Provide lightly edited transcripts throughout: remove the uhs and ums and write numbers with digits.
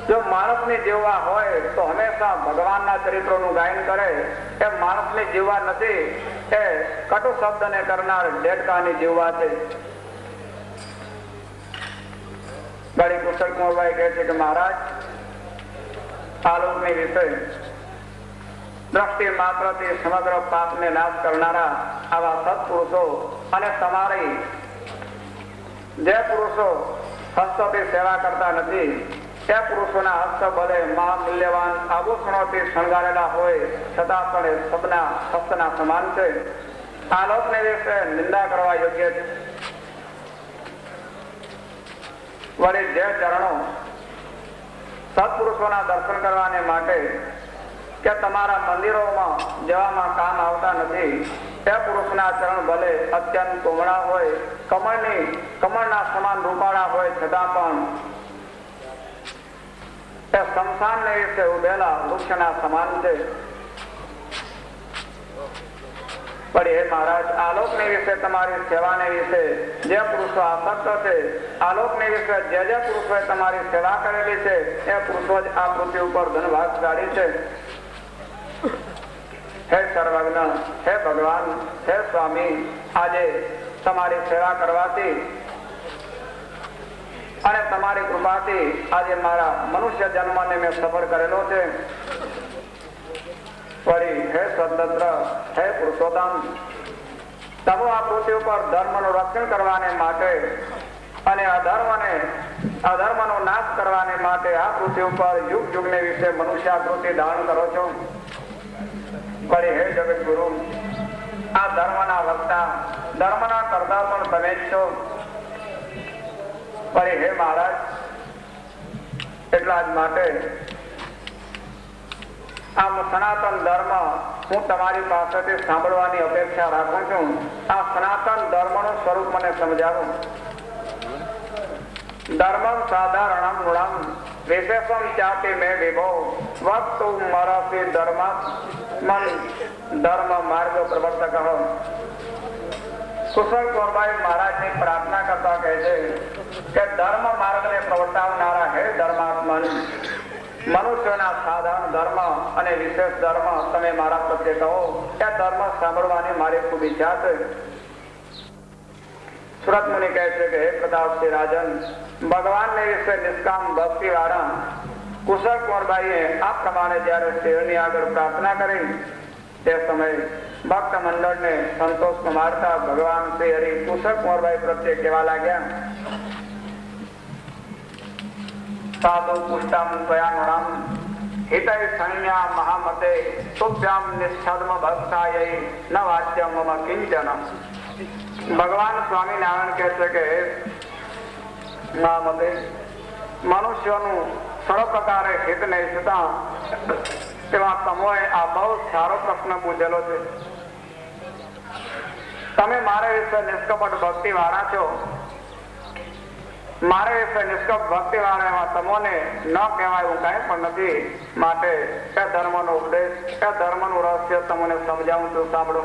જો માણસની જીવવા હોય તો હંમેશા ભગવાનના ચરિત્રોનું ગાયન કરે. એ માણસની જીવવા નથી, એ કટુ શબ્દને કરનાર ડેડકાની જીવવા છે. ગળી કુશળ કુંવરબાઈ કહે છે કે મહારાજ, આલોકની વિશે દ્રષ્ટિ માત્રથી સમગ્ર પાપને નાશ કરનારા આવા સત્પુરુષો અને તમારી જે પુરુષો હસ્તથી સેવા કરતા નથી, તે પુરુષોના હસ્ત બળે મહામૂલ્યવાન આભૂષણોથી શણગારેલા હોય છતાં પણ એ સબના હસ્તના સમાન છે. આલોકને વિશે નિંદા કરવા યોગ્ય છે. વળી જે ચરણો સત્પુરુષોના દર્શન કરવાને માટે કે તમારા મંદિરોમાં જવામાં કામ આવતા નથી, તે પુરુષના ચરણ ભલે અત્યંત કોમળા હોય, કમળના સમાન રૂપાળા હોય છતાં પણ તે શમશાનને વિશે ઉભેલા વૃક્ષના સમાન છે. પણ હે મહારાજ, આલોકને વિશે તમારી સેવાને વિશે જે પુરુષો આસક્ત છે, આલોકને વિશે જે પુરુષોએ તમારી સેવા કરેલી છે, એ પુરુષો જ આ પૃથ્વી ઉપર ધનભાગશાળી છે. હે સર્વજ્ઞ, હે ભગવાન, હે સ્વામી, આજે તમારી સેવા કરવાથી અને તમારી કૃપાથી આજે મારા મનુષ્ય જન્મને મેં સફળ કરેલો છે. વળી હે સ્વતંત્ર, હે પુરુષોત્તમ, તમે આ પૃથ્વી ઉપર ધર્મનું રક્ષણ કરવાને માટે અને અધર્મનો નાશ કરવાને માટે આ પૃથ્વી ઉપર યુગ યુગને વિશે મનુષ્યાકૃતિ ધારણ કરો છો. વળી હે જગત ગુરુ, આ ધર્મના વક્તા, ધર્મના કરતા પણ તમે જ છો. વળી હે મહારાજ, એટલા જ માટે આ સનાતન ધર્મ હું તમારી પાસેથી સાંભળવાની અપેક્ષા રાખું છું. આ સનાતન ધર્મનું સ્વરૂપ મને સમજાવો. ધર્મમ સાધારણમ મૂળમ વિશેષમ ચાપી મે વિભો વક્તુ મરસી ધર્મ માર્ગ પ્રવર્તક. કુશળ કુંવરબાઈ મહારાજની પ્રાર્થના કરતા કહે છે કે ધર્મ માર્ગને પ્રવર્તાવનારા હે ધર્માત્મન, મનુષ્યના સાધારણ ધર્મ અને વિશેષ ધર્મ તમે મારા પ્રત્યે કહો. એ ધર્મ સાંભળવાની મારી ખૂબ ઈચ્છા છે. સુરત મુનિ કહે છે કે હે પ્રતાપસિંહ રાજન, ભગવાનને વિશે નિષ્કામ ભક્તિ વાળા કુશળ કુંવરબાઈએ આ પ્રમાણે જયારે શિવની આગળ પ્રાર્થના કરી, તે સમયે ભક્ત મંડળને સંતોષ મારતા ભગવાન શ્રી હરિ કુશળ કુંવરબાઈ પ્રત્યે કહેવા લાગ્યા, સાધુ પુષ્ટમ ત્વયાનુરમ હિતૈ સંજ્ઞા મહામતે તુભ્યામ નિષ્ઠર્મ ભક્તાય ન વાચ્યમ મમ કિંચન. ભગવાન સ્વામિનારાયણ કહે છે કે મહામતે, મનુષ્યનું સર્વ પ્રકારે હિત નહીં થતા તેમાં તમોએ આ બહુ સારો પ્રશ્ન પૂછેલો છે. તમે મારા વિશે નિષ્કપટ ભક્તિ વાળા છો, મારે વિશે નિષ્કપ ભક્તિ વાળા એમાં તમોને ન કહેવાય એવું કઈ પણ નથી. માટે એ ધર્મનો ઉપદેશ, એ ધર્મનું રહસ્ય તમને સમજાવું છું, સાંભળો.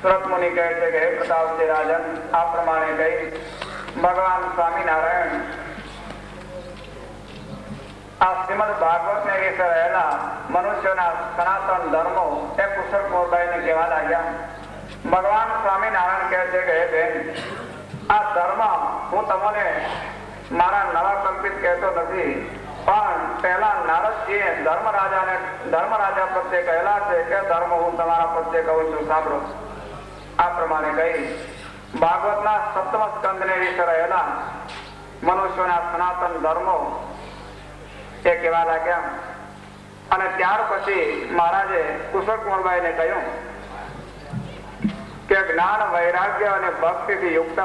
સુરત મુનિ કહે છે કે હે પ્રતાપસિંહ રાજન, આ પ્રમાણે કહી ભગવાન સ્વામિનારાયણ આ શ્રીમદ ભાગવત ને વિશે રહેલા મનુષ્યના સનાતન ધર્મો એ કુશળ કુંવરબાઈને કહેવા લાગ્યા. ભગવાન સ્વામિનારાયણ કહે છે કે હે બેન, આ ધર્મ હું તમને મારા નવા કલ્પિત કહેતો નથી, પણ પહેલા નારદજીએ ધર્મરાજા પ્રત્યે કહેલા છે કે ધર્મ હું તમારા પ્રત્યે કહું છું, સાંભળો. આ પ્રમાણે કહી ભાગવતના 7મ સ્કંદને વિશે રહેલા મનુષ્યોના સનાતન ધર્મો એ કહેવા લાગ્યા. અને ત્યાર પછી મહારાજે કુશળ કુંવરબાઈને કહ્યું કે જ્ઞાન, વૈરાગ્ય અને ભક્તિથી યુક્ત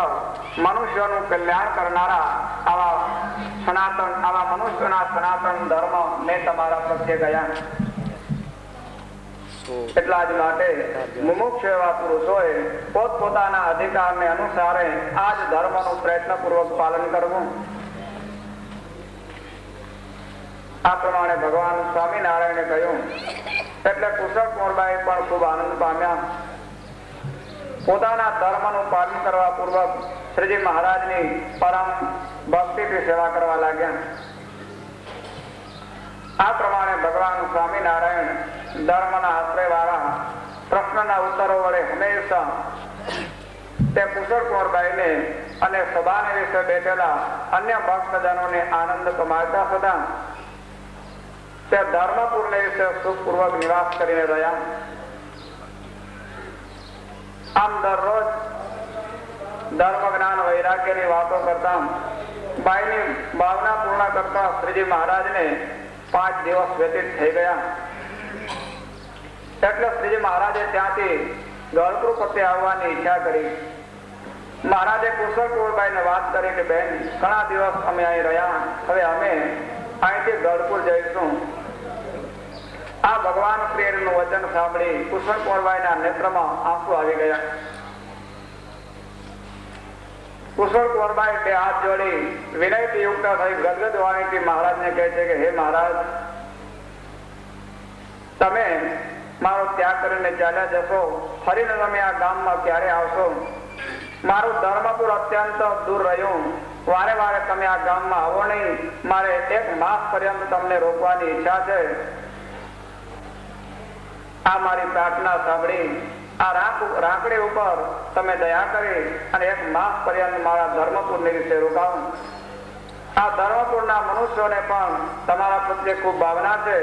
મનુષ્યનું કલ્યાણ કરનારા આવા મનુષ્યના સનાતન ધર્મ મેં તમારા પ્રત્યે ગયા. એટલા જ માટે મુમુક્ષ એવા પુરુષોએ પોતપોતાના અધિકારને અનુસારે આ જ ધર્મનું પ્રયત્નપૂર્વક પાલન કરવું. આ પ્રમાણે ભગવાન સ્વામિનારાયણે કહ્યું એટલે કુશળ કુંવરબાઈ પણ ખૂબ આનંદ પામ્યા. પોતાના ધર્મનું પાલન કરવા પૂર્વક શ્રીજી મહારાજની પરમ ભક્તિથી સેવા કરવા લાગ્યા. આ પ્રમાણે ભગવાન સ્વામિનારાયણ ધર્મના આશ્રય વાળા પ્રશ્નના ઉત્તરો વડે હંમેશા તે કુશળ કુંવરબાઈને અને સભાને વિશે બેઠેલા અન્ય ભક્તજનોને આનંદ કમાડતા હતા. તે ધર્મપુરને વિશે સુખપૂર્વક નિવાસ કરીને રહ્યા. આમ દરરોજ ધર્મ જ્ઞાન વૈરાગ્યની વાતો કરતા બાઈની ભાવના પૂર્ણ કરતા શ્રીજી મહારાજને 5 દિવસ વ્યતીત થઈ ગયા. એટલે શ્રીજી મહારાજે ત્યાંથી ગળપુર પ્રત્યે આવવાની ઈચ્છા કરી. મહારાજે કુશળ કુંવરબાઈને વાત કરી કે બેન, ઘણા દિવસ અમે અહીં રહ્યા, હવે અમે અહીંથી ગળપુર જઈશું. આ ભગવાન શ્રીનું વચન સાંભળી કુશળ કુંવરબાઈના નેત્રમાં આંસુ આવી ગયા. કુશળ કુંવરબાઈ 2 હાથ જોડી વિનયથી યુક્ત થઈ ગદગદ વાણીથી મહારાજને કહે છે કે હે મહારાજ, તમે મારો ત્યાગ કરીને ચાલ્યા જશો, ફરીને તમે આ ગામમાં ક્યારે આવશો? મારું ધર્મપુર અત્યંત દૂર રહ્યું, વારે વારે તમે આ ગામમાં આવો નહીં. મારે 1 માસ પર્યંત તમને રોકવાની ઈચ્છા છે. આ મારી પ્રાર્થના સાંભળી આ રાંકડી ઉપર તમે દયા કરી અને 1 માસ પર્યંત મારા ધર્મપુરની વિશે રોકાવો. આ ધર્મપુરના મનુષ્યોને પણ તમારા પ્રત્યે ખૂબ ભાવના છે.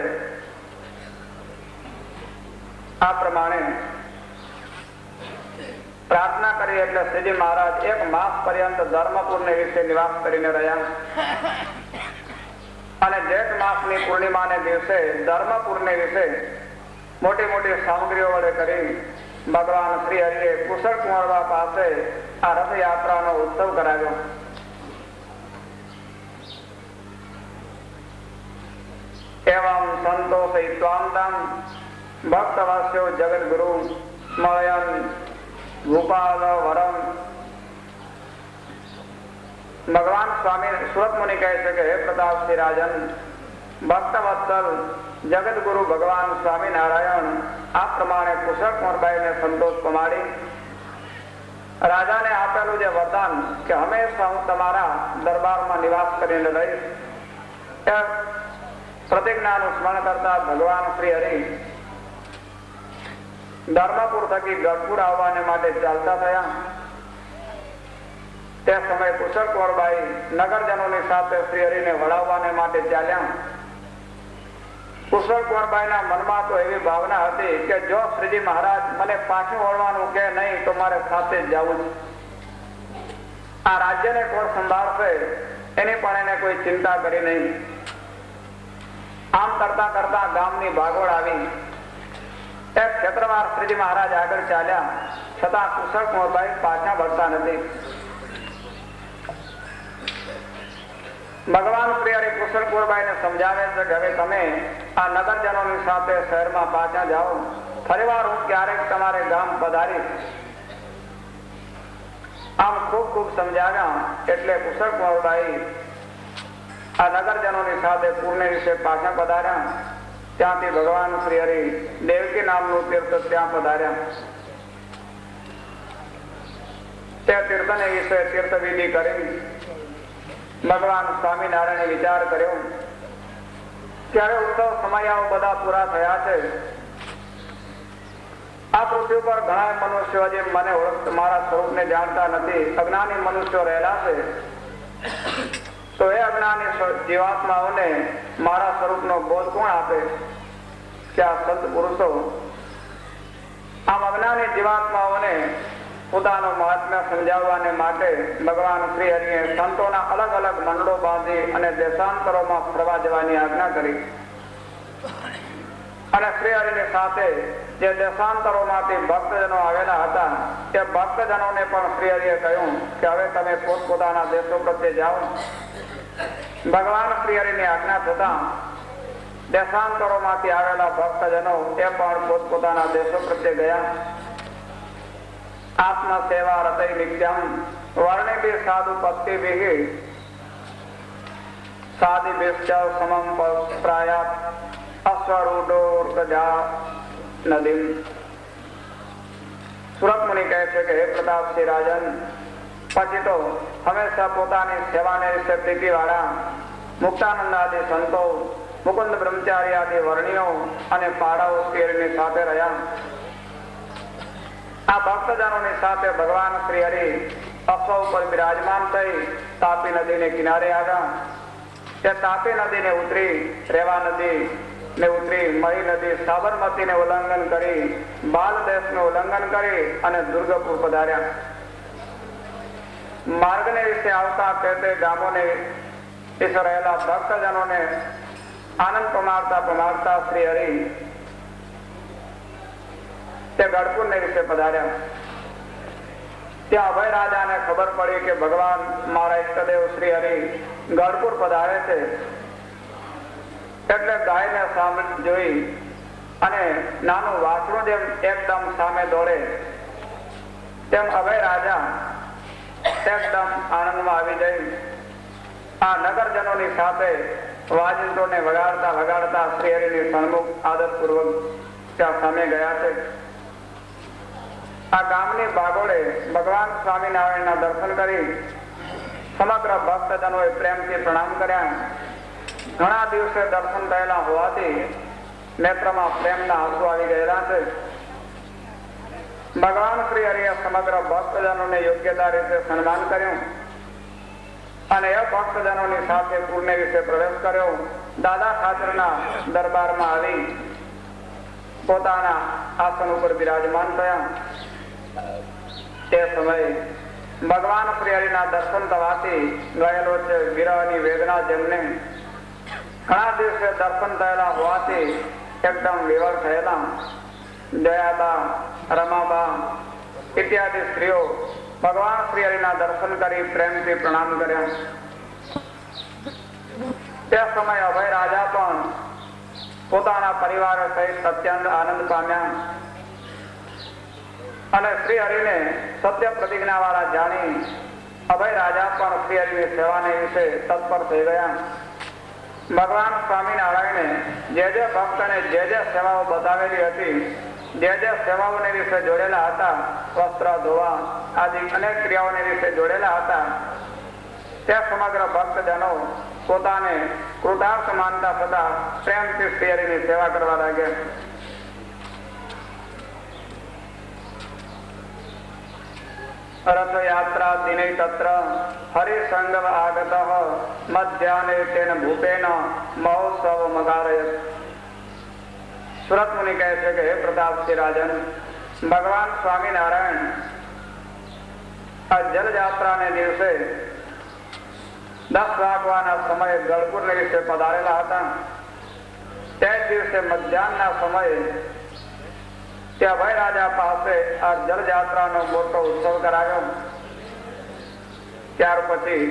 આ પ્રમાણે પ્રાર્થના કરી એટલે શ્રીજી મહારાજ 1 માસ પર્યંત ધર્મપુરને વિશે નિવાસ કરીને રહ્યા. અને જેઠ માસની પૂર્ણિમાને દિવસે ધર્મપુરને વિશે મોટી મોટી સામગ્રીઓ વડે કરી ભગવાન શ્રી હરિએ કુશળ કુંવરબા પાસે આ રથયાત્રાનો ઉત્સવ કરાવ્યો. એવં સંતોષયિત્વાંતં ભક્તવાસ્યો જગદગુરુ મળયન ભૂપાલ વરમ. ભગવાન સ્વામી સુરત મુનિ કહે છે કે હે પ્રતાપસિંહ રાજન, ભક્તવત્સલ જગદગુરુ ભગવાન સ્વામિનારાયણ આ પ્રમાણે કુશળ કુંવરબાઈને સંતોષ પમાડી રાજાને આપેલું જે વરદાન કે હંમેશા હું તમારા દરબારમાં નિવાસ કરીને રહીશ, એ પ્રતિજ્ઞાનું સ્મરણ કરતા ભગવાન શ્રી હરિ ધર્મપુર થકી ગઢપુર આવવાને માટે ચાલતા થયા. તે સમયે કુશળ કુંવરબાઈ નગરજનોની સાથે શ્રી હરિને વળાવવાને માટે ચાલ્યા. કુશળ કુંવરબાઈના મનમાં તો એવી ભાવના હતી કે જો શ્રીજી મહારાજ મને પાછું વળવાનું કે નહીં તો મારે સાથે જ જવું છે. આ રાજ્યને કોણ સંભાળશે એની પણ એને કોઈ ચિંતા કરી નહીં. આમ કરતા કરતા ગામની ભાગોળ આવી. એક ક્ષેત્રવાર શ્રીજી મહારાજ આગળ ચાલ્યા, છતાં કુશળ કુંવરબાઈ પાછા વળતા નથી. ભગવાન શ્રી હરિ કુશળ કુંવરબાઈને સમજાવે છે કે હવે તમે આ નગરજનોની સાથે શહેરમાં પાછા જાઓ, ફરીવાર હું ક્યારેક તમારે ગામ પધારીશ. આમ ખૂબ ખૂબ સમજાવ્યા એટલે કુશળ કુંવરબાઈ આ નગરજનોની સાથે પૂર્ણ વિશે પાછા પધાર્યા. ત્યાંથી ભગવાન શ્રી હરિ દેવકી નામનું તીર્થ ત્યાં પધાર્યા. તે તીર્થને વિશે તીર્થ વિધિ કરી ભગવાન સ્વામિનારાયણે વિચાર કર્યો ત્યારે ઉત્સવ સમયાઓ બધા પૂરા થયા છે. આ પૃથ્વી પર ઘણા મનુષ્યો જે મને મારા સ્વરૂપને જાણતા નથી, અજ્ઞાની મનુષ્યો રહેલા છે. તો એ અજ્ઞાની જીવાત્માઓને મારા સ્વરૂપનો બોધ કોણ આપે? કે આ સંત પુરુષો. આમ અજ્ઞાની જીવાત્માઓને પોતાનો મહાત્મ્ય સમજાવવાને માટે ભગવાન શ્રી હરિએ સંતોના અલગ અલગ મંડળો બાંધી અને દેશાંતરોમાં ફરવા જવાની આજ્ઞા કરી. અને શ્રી હરિની સાથે જે દેશાંતરોમાંથી ભક્તજનો આવેલા હતા તે ભક્તજનોને પણ શ્રી હરિએ કહ્યું કે હવે તમે પોતપોતાના દેશો પ્રત્યે જાઓ. ભગવાન શ્રી હરિની આજ્ઞા થતા દેશાંતરોમાંથી આવેલા ભક્તજનો એ પણ પોતપોતાના દેશો પ્રત્યે ગયા. આત્મ સેવા રતૈ નિત્યમ વર્ણિભિ સાધુ પત્તિભિ સાધિભિશ્ચ સમમ પ્રાયાત અશ્વરૂઢોર્ગજા નદીમ. સુરત મુનિ કહે છે કે હે પ્રતાપસિંહ રાજન, પછી તો હંમેશા પોતાની સેવાને વિશે પ્રીતિવાળા મુક્તાનંદ આદિ સંતો, મુકુંદ બ્રહ્મચારી આદિ વર્ણિયો અને પાડાઓ શ્રીહરિની સાથે રહ્યા. આ ભક્તજનોની સાથે ભગવાન શ્રી હરિ અશ્વ ઉપર બિરાજમાન થઈ તાપી નદીને કિનારે આવ્યા. તે તાપી નદીને ઉતરી રેવા નદી ને ઉતરી મહી નદી સાબરમતી ને ઉલ્લંઘન કરી બાલ દેશ નું ઉલ્લંઘન કરી અને દુર્ગપુર પધાર્યા. માર્ગને વિશે આવતા તે ગામોને વિશે રહેલા ભક્તજનોને આનંદ પમાડતા શ્રી હરિ તે ગઢપુર ને વિશે પધાર્યા. ત્યાં અભય રાજાને ખબર પડી કે ભગવાન મારા ઈષ્ટદેવ શ્રી હરિ ગઢપુર પધારે છે. એટલે ગાયને સામે જોઈ અને નાનું વાછરું જેમ એકદમ સામે દોડે તેમ અભય રાજા એકદમ આનંદમાં આવી જઈ આ નગરજનોની સાથે વાજિંત્રોને વગાડતા વગાડતા શ્રી હરિની સન્મુખ આદરપૂર્વક ત્યાં સામે ગયા છે. આ ગામની બાગોળે ભગવાન સ્વામિનારાયણના દર્શન કરી સમગ્ર ભક્તજનોએ પ્રેમથી પ્રણામ કર્યા. ઘણા દિવસે દર્શન થયેલા હોવાથી નેત્રમાં પ્રેમના આંસુ આવી ગયેલા છે. ભગવાન શ્રી હરિએ સમગ્ર ભક્તજનોને યોગ્યતા રીતે સન્માન કર્યું અને એ ભક્તજનોની સાથે પૂર્ણ વિશે પ્રવેશ કર્યો. દાદા ખાચરના દરબારમાં આવી પોતાના આસન ઉપર બિરાજમાન થયા. તે સમયે ભગવાન શ્રી હરિના દર્શન થવાથી ગયેલો છે વિરહની વેદના, જેમને ઘણા દિવસે દર્શન થયેલા હોવાથી એકદમ વિવર થયેલા દયાબા, રમાબા ઇત્યાદિ સ્ત્રીઓ ભગવાન શ્રી હરિના દર્શન કરી પ્રેમથી પ્રણામ કર્યા. તે સમયે અભય રાજા પણ પોતાના પરિવાર સહિત અત્યંત આનંદ પામ્યા અને શ્રી હરિને સત્ય પ્રતિજ્ઞા વાળા જાણી અભય રાજા પણ શ્રી હરિની સેવાને વિશે તત્પર થઈ ગયા. ભગવાન સ્વામિનારાયણે જે ભક્તને જે સેવાઓ બતાવેલી હતી, જે સેવાઓને વિશે જોડેલા હતા, વસ્ત્ર ધોવા આદિ અનેક ક્રિયાઓને વિશે જોડેલા હતા, તે સમગ્ર ભક્તજનો પોતાને કૃતાર્થ માનતા છતાં પ્રેમથી શ્રી હરિની સેવા કરવા લાગ્યા. રથયાત્રા દિને તત્ર હરિસંગમ આગતઃ મધ્યાહ્ને તેન ભૂપેન મહોત્સવ મગારયત. સુરત મુનિ કહે છે કે હે પ્રતાપસિંહ રાજન, ભગવાન સ્વામિનારાયણ આ જલયાત્રાને દિવસે 10 વાગવાના સમયે ગઢપુરને વિશે પધારેલા હતા. તે દિવસે મધ્યાહ્નના સમયે તે અભય રાજા પાસે આ જલયાત્રાનો મોટો ઉત્સવ કરાયો. ત્યાર પછી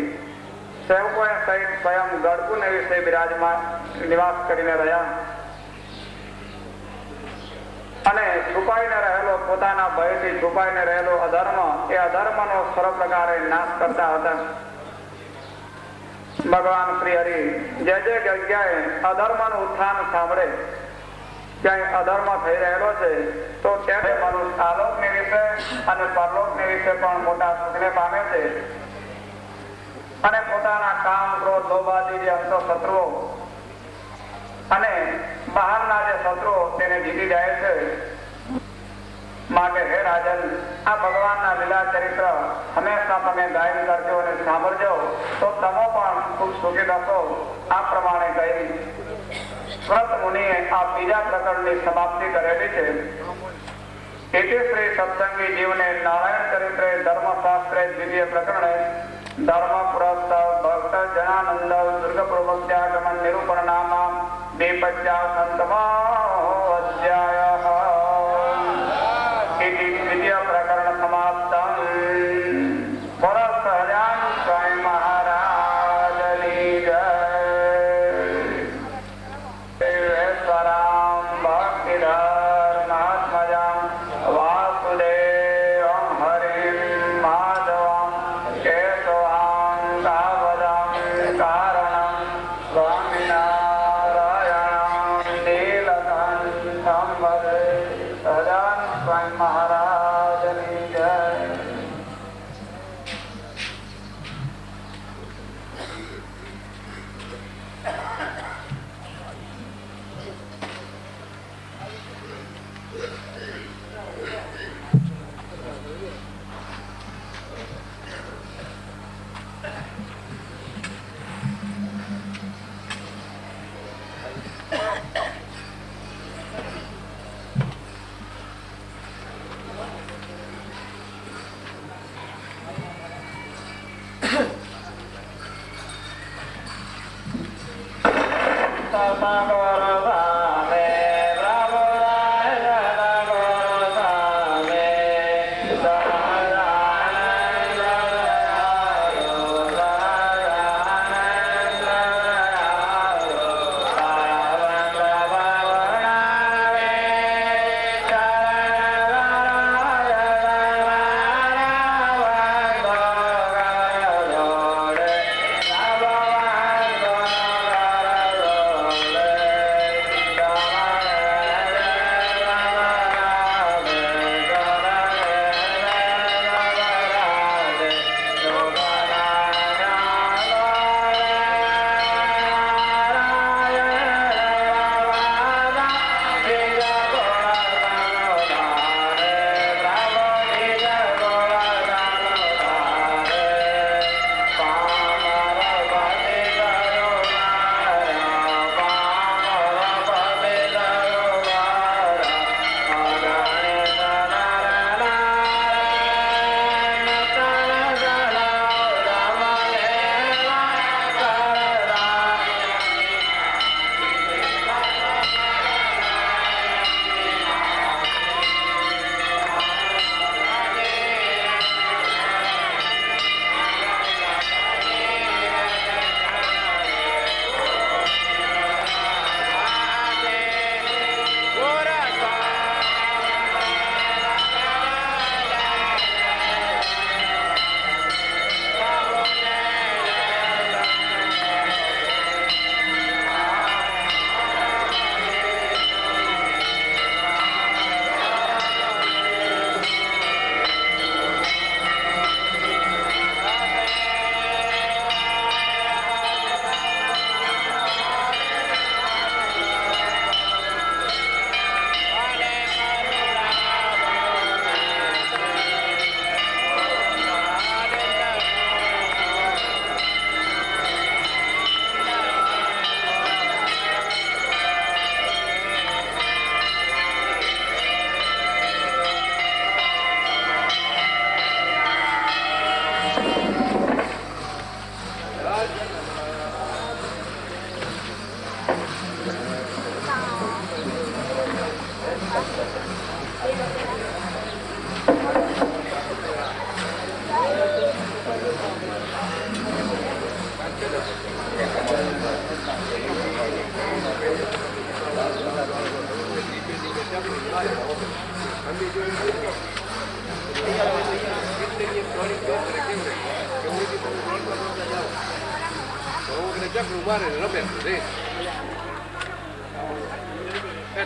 સેવકોએ સહિત સ્વયં ગઢપુરને વિશે બિરાજમાન નિવાસ કરીને રહ્યા અને છુપાઈને રહેલો પોતાના ભયથી છુપાઈને રહેલો અધર્મ, એ અધર્મનો સર્વ પ્રકારે નાશ કરતા હતા. ભગવાન શ્રી હરિ જે જગ્યાએ અધર્મનું ઉત્થાન સાંભળે, ક્યાંય અધર્મ થઈ રહેલો છે, તો ત્યારે મનુષ્ય આલોકને વિશે અને પરલોકને વિશે પણ મોટા સુખને પામે છે અને પોતાના કામ, ક્રોધ, લોભ આદિ જે અંતો શત્રુઓ અને બહારના જે શત્રુઓ તેને જીતી જાય છે. માટે હે રાજન, આ ભગવાનના લીલા ચરિત્ર હંમેશા તમે ગાયન કરજો અને સાંભળજો, તો તમે પણ ખૂબ સુખી થશો. આ પ્રમાણે કહી વ્રત મુનિએ આ બીજા પ્રકરણની સમાપ્તિ કરેલી છે. इति श्री सत्संगी जीवने नारायण चरित्रे धर्मशास्त्रे द्वितीय प्रकरणे धर्म पुरस्ताव भक्त जनानंद दुर्ग पूर्वत्यागमन निरूपण नाम द्विपञ्चाशतमोऽध्यायः इति द्वितीय प्रकरण समाप्तम्. बोलो सहजान स्वामी महाराजनी जय. ईश्वराम भक्तिधर्मात्मजां वासुदेवं हरिं माधवं केशवां कावदं कारणं स्वामिनारायणं नीलकण्ठं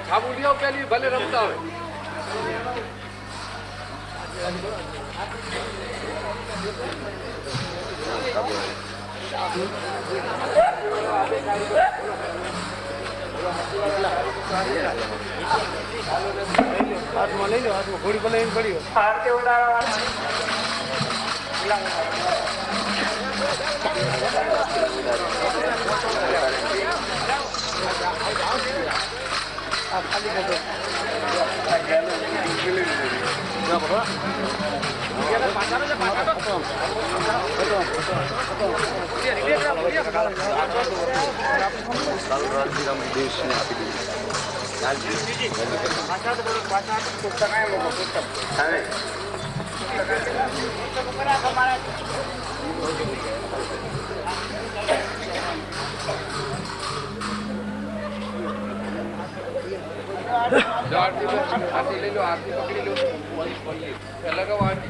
થાબુલિયો પેલી ભલે રમતા હોય હાથમાં લઈ લો, હાથમાં ઘોડી ભલે એમ પડ્યો આરતી ઉતારવા ખાલી કરતો आरती ले लो, आरती पकड़ी लो, लगाओ आरती